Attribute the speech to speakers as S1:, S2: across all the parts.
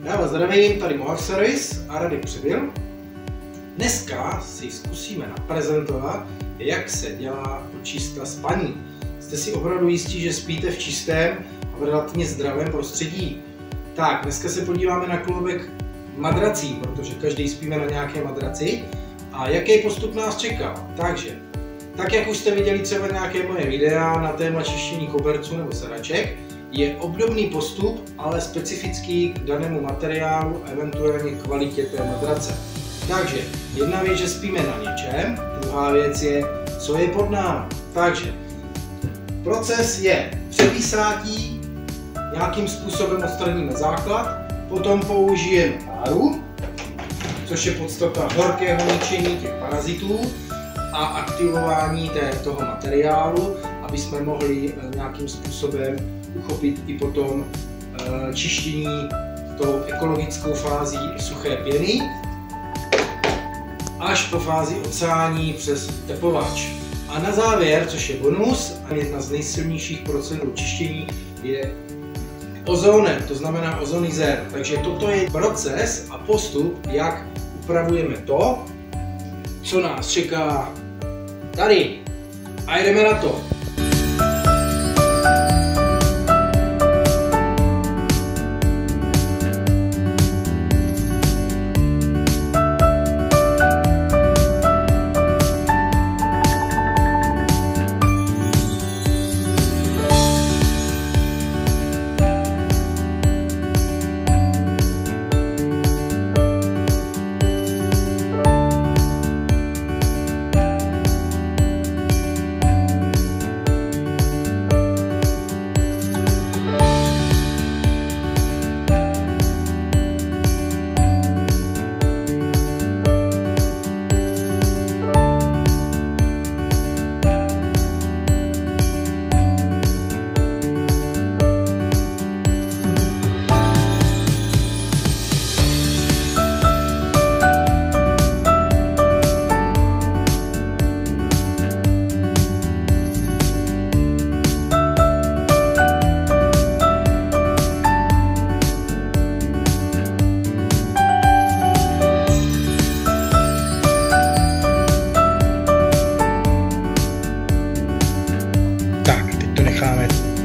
S1: Já vás zdravím, tady Mohawk Service a Radek Přibyl. Dneska si zkusíme naprezentovat, jak se dělá očista spaní. Jste si opravdu jistí, že spíte v čistém a v relativně zdravém prostředí? Tak, dneska se podíváme na kloubek madrací, protože každý spíme na nějaké madraci. A jaký postup nás čeká? Takže, tak jak už jste viděli třeba nějaké moje videa na téma čištění koberců nebo sedaček, je obdobný postup, ale specifický k danému materiálu a eventuálně kvalitě té madrace. Takže jedna věc, že spíme na něčem, druhá věc je, co je pod námi. Takže proces je převýsátí, nějakým způsobem odstraníme základ, potom použijeme páru, což je podstata horkého ničení těch parazitů a aktivování toho materiálu, aby jsme mohli nějakým způsobem uchopit i potom čištění tou ekologickou fází suché pěny až po fázi odsání přes tepovač. A na závěr, což je bonus a jedna z nejsilnějších procedur čištění, je ozonem, to znamená ozonizér. Takže toto je proces a postup, jak upravujeme to, co nás čeká tady. A jdeme na to.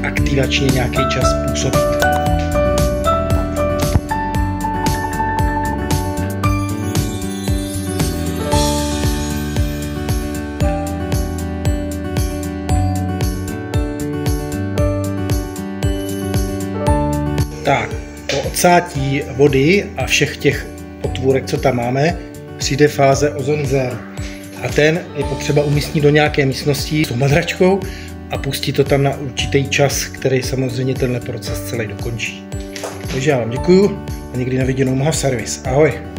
S1: Aktivačně nějaký čas působit. Tak, po odsátí vody a všech těch potvůrek, co tam máme, přijde fáze ozonizéru. A ten je potřeba umístit do nějaké místnosti s tou madračkou a pustit to tam na určitý čas, který samozřejmě tenhle proces celý dokončí. Takže já vám děkuju a někdy na viděnou Mohawk Service. Ahoj!